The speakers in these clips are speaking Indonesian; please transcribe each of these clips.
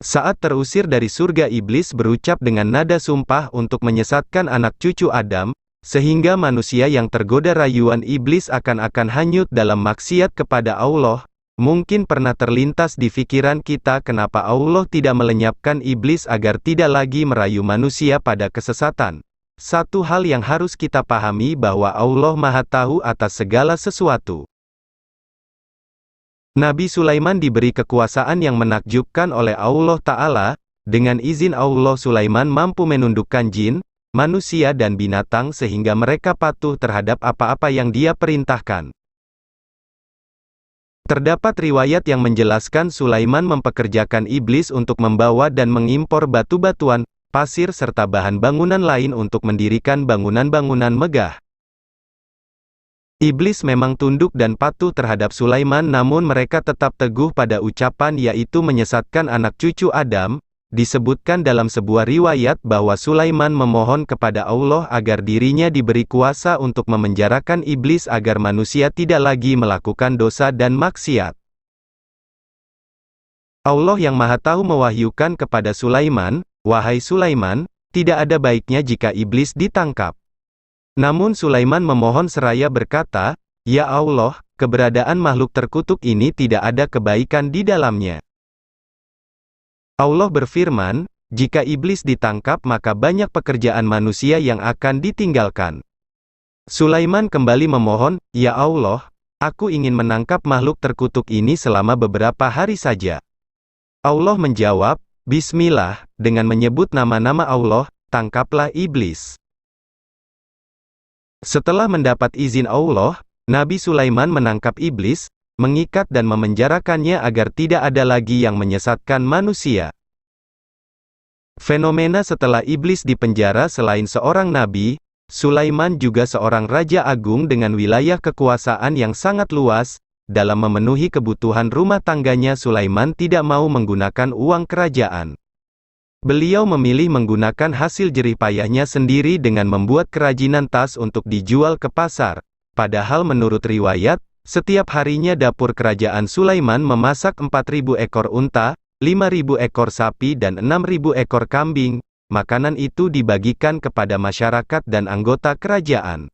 Saat terusir dari surga, iblis berucap dengan nada sumpah untuk menyesatkan anak cucu Adam, sehingga manusia yang tergoda rayuan iblis akan hanyut dalam maksiat kepada Allah. Mungkin pernah terlintas di pikiran kita kenapa Allah tidak melenyapkan iblis agar tidak lagi merayu manusia pada kesesatan. Satu hal yang harus kita pahami bahwa Allah Maha Tahu atas segala sesuatu. Nabi Sulaiman diberi kekuasaan yang menakjubkan oleh Allah Ta'ala. Dengan izin Allah, Sulaiman mampu menundukkan jin, manusia dan binatang sehingga mereka patuh terhadap apa-apa yang Dia perintahkan. Terdapat riwayat yang menjelaskan Sulaiman mempekerjakan iblis untuk membawa dan mengimpor batu-batuan, pasir serta bahan bangunan lain untuk mendirikan bangunan-bangunan megah. Iblis memang tunduk dan patuh terhadap Sulaiman, namun mereka tetap teguh pada ucapan yaitu menyesatkan anak cucu Adam. Disebutkan dalam sebuah riwayat bahwa Sulaiman memohon kepada Allah agar dirinya diberi kuasa untuk memenjarakan iblis agar manusia tidak lagi melakukan dosa dan maksiat. Allah yang Maha Tahu mewahyukan kepada Sulaiman, "Wahai Sulaiman, tidak ada baiknya jika iblis ditangkap." Namun Sulaiman memohon seraya berkata, "Ya Allah, keberadaan makhluk terkutuk ini tidak ada kebaikan di dalamnya." Allah berfirman, "Jika iblis ditangkap maka banyak pekerjaan manusia yang akan ditinggalkan." Sulaiman kembali memohon, "Ya Allah, aku ingin menangkap makhluk terkutuk ini selama beberapa hari saja." Allah menjawab, "Bismillah, dengan menyebut nama-nama Allah, tangkaplah iblis." Setelah mendapat izin Allah, Nabi Sulaiman menangkap iblis, mengikat dan memenjarakannya agar tidak ada lagi yang menyesatkan manusia. Fenomena setelah iblis dipenjara: selain seorang nabi, Sulaiman juga seorang raja agung dengan wilayah kekuasaan yang sangat luas. Dalam memenuhi kebutuhan rumah tangganya, Sulaiman tidak mau menggunakan uang kerajaan. Beliau memilih menggunakan hasil jerih payahnya sendiri dengan membuat kerajinan tas untuk dijual ke pasar. Padahal menurut riwayat, setiap harinya dapur kerajaan Sulaiman memasak 4.000 ekor unta, 5.000 ekor sapi dan 6.000 ekor kambing. Makanan itu dibagikan kepada masyarakat dan anggota kerajaan.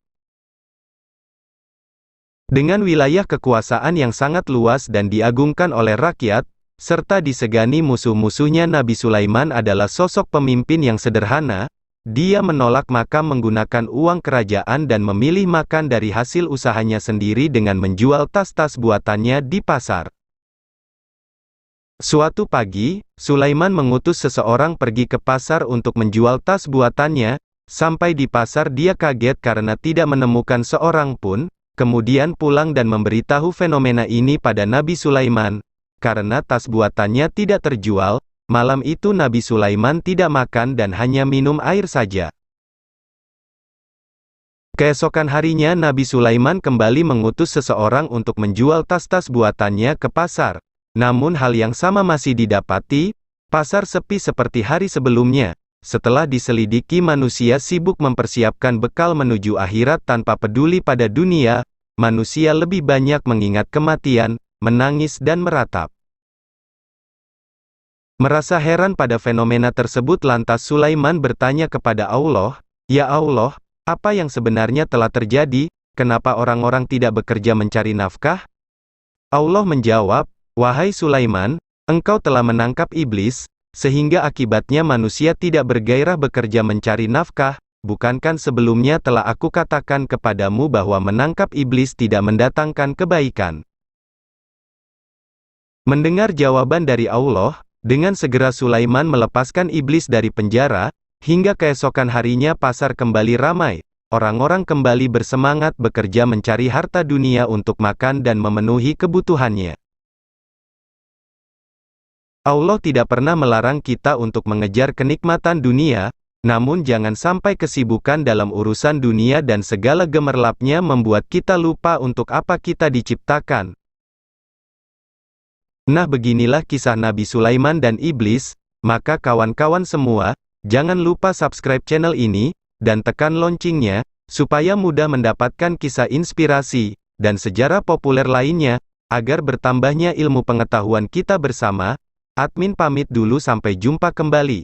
Dengan wilayah kekuasaan yang sangat luas dan diagungkan oleh rakyat, serta disegani musuh-musuhnya, Nabi Sulaiman adalah sosok pemimpin yang sederhana. Dia menolak makan menggunakan uang kerajaan dan memilih makan dari hasil usahanya sendiri dengan menjual tas-tas buatannya di pasar. Suatu pagi, Sulaiman mengutus seseorang pergi ke pasar untuk menjual tas buatannya. Sampai di pasar dia kaget karena tidak menemukan seorang pun, kemudian pulang dan memberitahu fenomena ini pada Nabi Sulaiman. Karena tas buatannya tidak terjual, malam itu Nabi Sulaiman tidak makan dan hanya minum air saja. Keesokan harinya Nabi Sulaiman kembali mengutus seseorang untuk menjual tas-tas buatannya ke pasar. Namun hal yang sama masih didapati, pasar sepi seperti hari sebelumnya. Setelah diselidiki, manusia sibuk mempersiapkan bekal menuju akhirat tanpa peduli pada dunia. Manusia lebih banyak mengingat kematian, menangis dan meratap. Merasa heran pada fenomena tersebut, lantas Sulaiman bertanya kepada Allah, "Ya Allah, apa yang sebenarnya telah terjadi? Kenapa orang-orang tidak bekerja mencari nafkah?" Allah menjawab, "Wahai Sulaiman, engkau telah menangkap iblis, sehingga akibatnya manusia tidak bergairah bekerja mencari nafkah. Bukankah sebelumnya telah aku katakan kepadamu bahwa menangkap iblis tidak mendatangkan kebaikan?" Mendengar jawaban dari Allah, dengan segera Sulaiman melepaskan iblis dari penjara. Hingga keesokan harinya pasar kembali ramai. Orang-orang kembali bersemangat bekerja mencari harta dunia untuk makan dan memenuhi kebutuhannya. Allah tidak pernah melarang kita untuk mengejar kenikmatan dunia, namun jangan sampai kesibukan dalam urusan dunia dan segala gemerlapnya membuat kita lupa untuk apa kita diciptakan. Nah, beginilah kisah Nabi Sulaiman dan iblis. Maka kawan-kawan semua, jangan lupa subscribe channel ini, dan tekan loncengnya, supaya mudah mendapatkan kisah inspirasi, dan sejarah populer lainnya, agar bertambahnya ilmu pengetahuan kita bersama. Admin pamit dulu, sampai jumpa kembali.